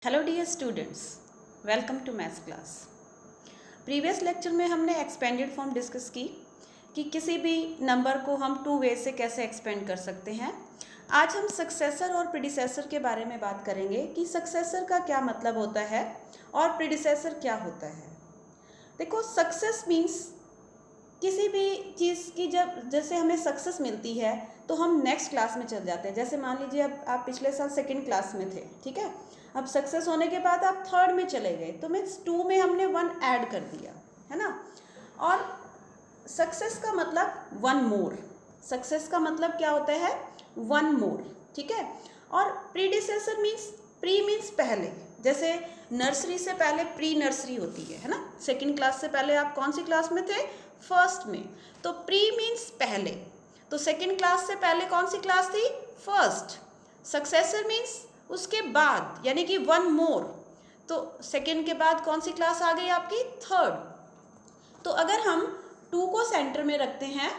Hello dear students, welcome to maths class. Previous lecture में हमने expanded form discuss की कि किसी भी नंबर को हम टू वे से कैसे एक्सपेंड कर सकते हैं। आज हम सक्सेसर और प्रीडिसेसर के बारे में बात करेंगे कि सक्सेसर का क्या मतलब होता है और प्रीडिसेसर क्या होता है। देखो, सक्सेस मीन्स किसी भी चीज़ की जब जैसे हमें सक्सेस मिलती है तो हम नेक्स्ट क्लास में चल जाते हैं। जैसे मान लीजिए अब आप पिछले साल सेकंड क्लास में थे, ठीक है। अब सक्सेस होने के बाद आप थर्ड में चले गए तो मीन्स टू में हमने वन ऐड कर दिया, है ना। और सक्सेस का मतलब वन मोर, सक्सेस का मतलब क्या होता है, वन मोर, ठीक है। और प्रीडिसेसर मीन्स, प्री मीन्स पहले, जैसे नर्सरी से पहले प्री नर्सरी होती है ना। सेकंड क्लास से पहले आप कौन सी क्लास में थे, फर्स्ट में, तो प्री मीन्स पहले, तो सेकंड क्लास से पहले कौन सी क्लास थी, फर्स्ट। सक्सेसर मीन्स उसके बाद, यानी कि वन मोर, तो सेकंड के बाद कौन सी क्लास आ गई आपकी, थर्ड। तो अगर हम टू को सेंटर में रखते हैं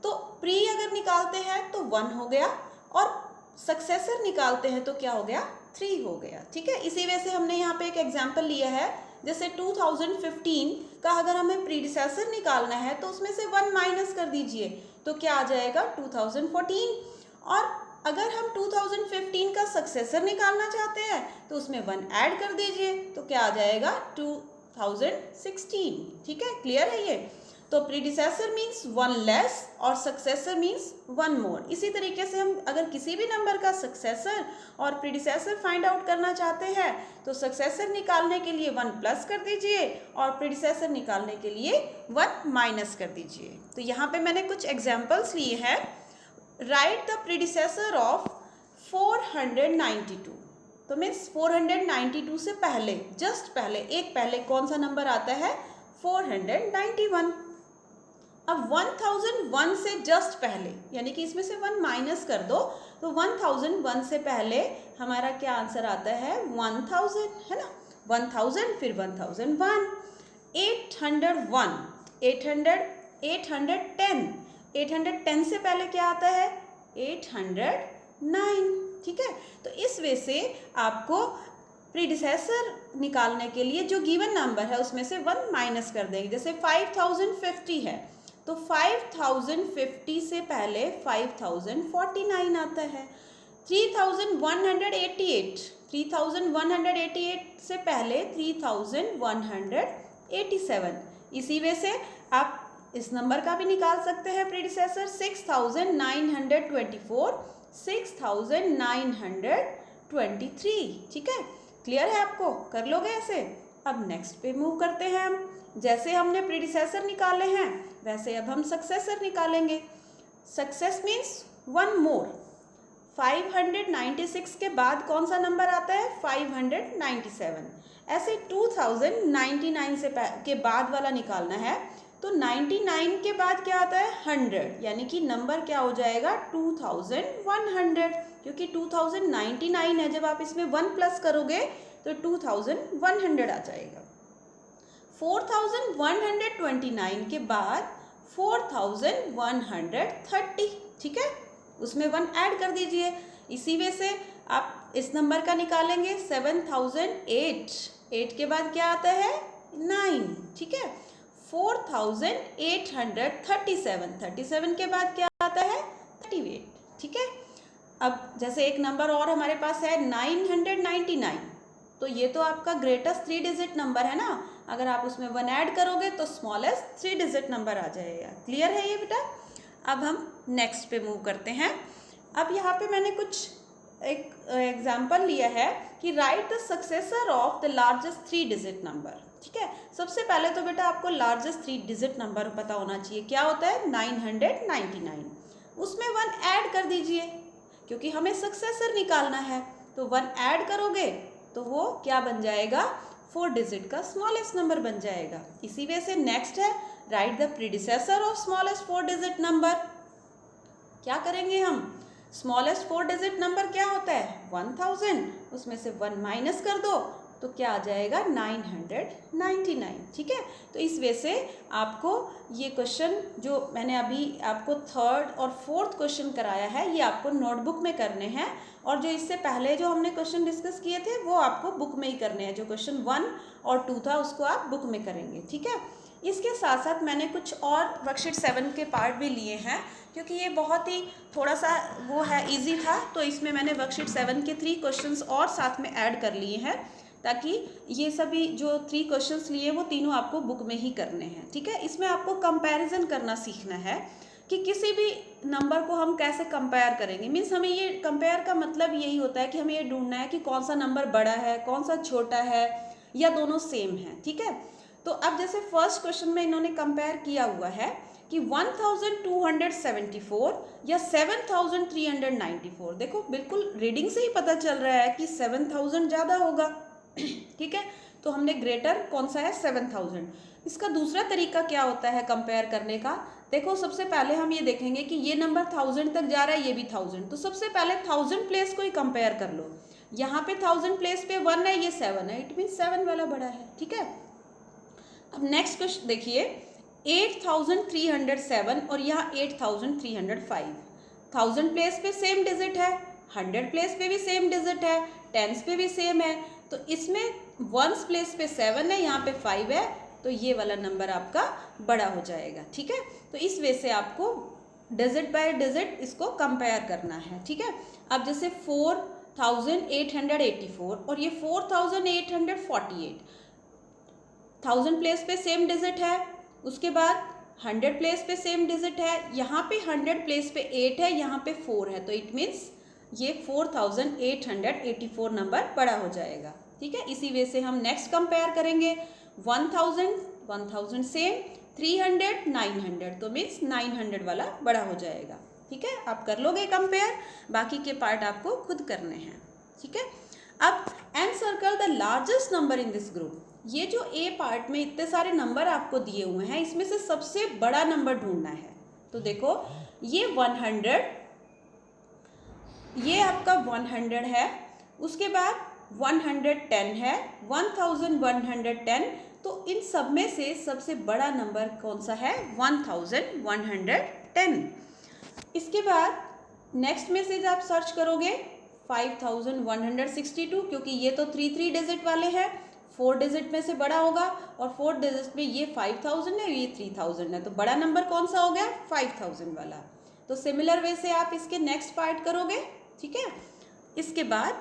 तो प्री अगर निकालते हैं तो वन हो गया और सक्सेसर निकालते हैं तो क्या हो गया, थ्री हो गया, ठीक है। इसी वजह से हमने यहाँ पे एक एग्जाम्पल लिया है, जैसे 2015 का अगर हमें प्रीडिसेसर निकालना है तो उसमें से वन माइनस कर दीजिए तो क्या आ जाएगा, 2014। और अगर हम 2015 का सक्सेसर निकालना चाहते हैं तो उसमें वन ऐड कर दीजिए तो क्या आ जाएगा, 2016, ठीक है। क्लियर है ये। तो प्रीडिसेसर मीन्स वन लेस और सक्सेसर मीन्स वन मोर। इसी तरीके से हम अगर किसी भी नंबर का सक्सेसर और प्रीडिसेसर फाइंड आउट करना चाहते हैं तो सक्सेसर निकालने के लिए वन प्लस कर दीजिए और प्रीडिसेसर निकालने के लिए वन माइनस कर दीजिए। तो यहाँ पे मैंने कुछ एग्जाम्पल्स लिए हैं। राइट द प्रीडिसेसर ऑफ 492, तो मीन्स 492 से पहले, जस्ट पहले, एक पहले कौन सा नंबर आता है, 491। अब 1001 से जस्ट पहले, यानी कि इसमें से वन माइनस कर दो तो 1001 से पहले हमारा क्या आंसर आता है, 1000, है ना। 1000 फिर 1001, 801, 810, 810 से पहले क्या आता है, 809, ठीक है। तो इस वे से आपको प्रीडिसेसर निकालने के लिए जो गिवन नंबर है उसमें से वन माइनस कर देंगे। जैसे 5050 है तो 5050 से पहले 5049 आता है। 3188, 3188 से पहले 3187। इसी वे से आप इस नंबर का भी निकाल सकते हैं प्रीडिसेसर, 6924, 6923, ठीक है। क्लियर है आपको, कर लोगे ऐसे। अब नेक्स्ट पे मूव करते हैं हम। जैसे हमने प्रीडिसेसर निकाले हैं वैसे अब हम सक्सेसर निकालेंगे। Success means one more. 596 के बाद कौन सा नंबर आता है, 597। ऐसे 2099 से के बाद वाला निकालना है तो 99 के बाद क्या आता है, 100, यानी कि नंबर क्या हो जाएगा, 2100, क्योंकि 2099 है, जब आप इसमें वन प्लस करोगे तो 2100 आ जाएगा। 4129 के बाद 4130, ठीक है, उसमें वन ऐड कर दीजिए। इसी वे से आप इस नंबर का निकालेंगे 7008, 8 के बाद क्या आता है, 9, ठीक है। 4837, 37 के बाद क्या आता है, 38, ठीक है। अब जैसे एक नंबर और हमारे पास है 999, तो ये तो आपका ग्रेटेस्ट 3 डिजिट नंबर है ना। अगर आप उसमें वन ऐड करोगे तो स्मॉलेस्ट 3 डिजिट नंबर आ जाएगा। क्लियर है ये बेटा। अब हम नेक्स्ट पे मूव करते हैं। अब यहाँ पे मैंने कुछ एक एग्जाम्पल लिया है कि right the successor of the largest 3 digit number, ठीक है। सबसे पहले तो बेटा आपको लार्जेस्ट 3 डिजिट नंबर पता होना चाहिए, क्या होता है, 999। उसमें वन ऐड कर दीजिए क्योंकि हमें सक्सेसर निकालना है, तो वन ऐड करोगे तो वो क्या बन जाएगा, 4 डिजिट का स्मॉलेस्ट नंबर बन जाएगा। इसी वजह से नेक्स्ट है right the predecessor of smallest 4 digit number. क्या करेंगे हम, स्मॉलेस्ट 4 डिजिट नंबर क्या होता है, 1000, उसमें से वन माइनस कर दो तो क्या आ जाएगा 999, ठीक है। तो इस वे से आपको ये क्वेश्चन जो मैंने अभी आपको थर्ड और फोर्थ क्वेश्चन कराया है ये आपको नोटबुक में करने हैं, और जो इससे पहले जो हमने क्वेश्चन डिस्कस किए थे वो आपको बुक में ही करने हैं। जो क्वेश्चन 1 और 2 था उसको आप बुक में करेंगे, ठीक है। इसके साथ साथ मैंने कुछ और वर्कशीट 7 के पार्ट भी लिए हैं, क्योंकि ये बहुत ही थोड़ा सा वो है इजी था, तो इसमें मैंने वर्कशीट 7 के 3 क्वेश्चंस और साथ में ऐड कर लिए हैं, ताकि ये सभी जो 3 क्वेश्चंस लिए वो तीनों आपको बुक में ही करने हैं, ठीक है। इसमें आपको कंपैरिजन करना सीखना है कि किसी भी नंबर को हम कैसे कंपेयर करेंगे। मीन्स हमें ये कंपेयर का मतलब यही होता है कि हमें ये ढूंढना है कि कौन सा नंबर बड़ा है, कौन सा छोटा है, या दोनों सेम है, ठीक है। तो अब जैसे फर्स्ट क्वेश्चन में इन्होंने कंपेयर किया हुआ है कि 1274 या 7394। देखो बिल्कुल रीडिंग से ही पता चल रहा है कि 7000 ज़्यादा होगा, ठीक है। तो हमने ग्रेटर कौन सा है 7000। इसका दूसरा तरीका क्या होता है कंपेयर करने का, देखो सबसे पहले हम ये देखेंगे कि ये नंबर 1000 तक जा रहा है, ये भी 1000, तो सबसे पहले 1000 प्लेस को ही कंपेयर कर लो। यहाँ पे 1000 प्लेस पे 1 है, ये 7 है, इट मीन 7 वाला बड़ा है, ठीक है। अब नेक्स्ट क्वेश्चन देखिए 8307 और यहाँ 8305। 1000 प्लेस पे सेम डिजिट है, 100 प्लेस पे भी सेम डिजिट है, टेंस पे भी सेम है, तो इसमें वंस प्लेस पे 7 है, यहाँ पे 5 है, तो ये वाला नंबर आपका बड़ा हो जाएगा, ठीक है। तो इस वे से आपको डिजिट बाय डिजिट इसको कंपेयर करना है, ठीक है। अब जैसे 4884 और ये 4848, 1000 प्लेस पे सेम डिजिट है, उसके बाद 100 प्लेस पे सेम डिजिट है, यहाँ पे 100 प्लेस पे 8 है, यहाँ पे 4 है, तो इट मीन्स ये 4884 नंबर बड़ा हो जाएगा, ठीक है। इसी वे से हम नेक्स्ट कंपेयर करेंगे 1000 सेम, 300 900, तो मीन्स 900 वाला बड़ा हो जाएगा, ठीक है। आप कर लोगे कंपेयर, बाकी के पार्ट आपको खुद करने हैं, ठीक है। अब and circle the largest number in this group. ये जो ए पार्ट में इतने सारे नंबर आपको दिए हुए हैं, इसमें से सबसे बड़ा नंबर ढूंढना है। तो देखो ये 100, ये आपका 100 है, उसके बाद 110 है, 1110, तो इन सब में से सबसे बड़ा नंबर कौन सा है 1110। इसके बाद नेक्स्ट में से आप सर्च करोगे 5162, क्योंकि ये तो 3 डिजिट वाले हैं, 4 डिजिट में से बड़ा होगा, और 4 डिजिट में ये 5000 है, ये 3000 है, तो बड़ा नंबर कौन सा हो गया 5000 वाला। तो सिमिलर वे से आप इसके नेक्स्ट पार्ट करोगे, ठीक है। इसके बाद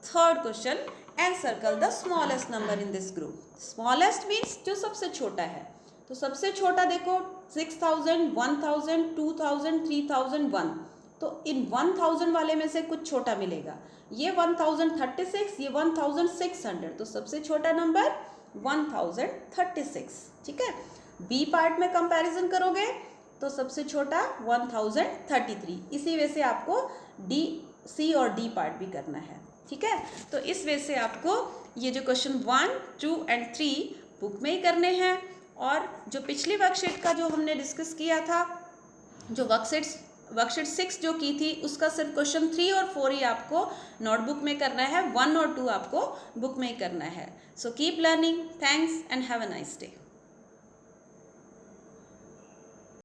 third question and circle the smallest number in this group. Smallest means जो सबसे छोटा है, तो सबसे छोटा देखो 6000, 1000, 2000, 3001, तो इन 1000 वाले में से कुछ छोटा मिलेगा, ये 1036, ये 1600, तो सबसे छोटा नंबर 1036, ठीक है। बी पार्ट में कंपैरिजन करोगे तो सबसे छोटा 1033। इसी वे से आपको डी, सी और डी पार्ट भी करना है, ठीक है। तो इस वे से आपको ये जो क्वेश्चन 1, 2 एंड 3 बुक में ही करने हैं, और जो पिछली वर्कशीट का जो हमने डिस्कस किया था, जो वर्कशीट 6 जो की थी, उसका सिर्फ क्वेश्चन 3 और 4 ही आपको नोटबुक में करना है, 1 और 2 आपको बुक में ही करना है। So keep learning, thanks and have a nice day.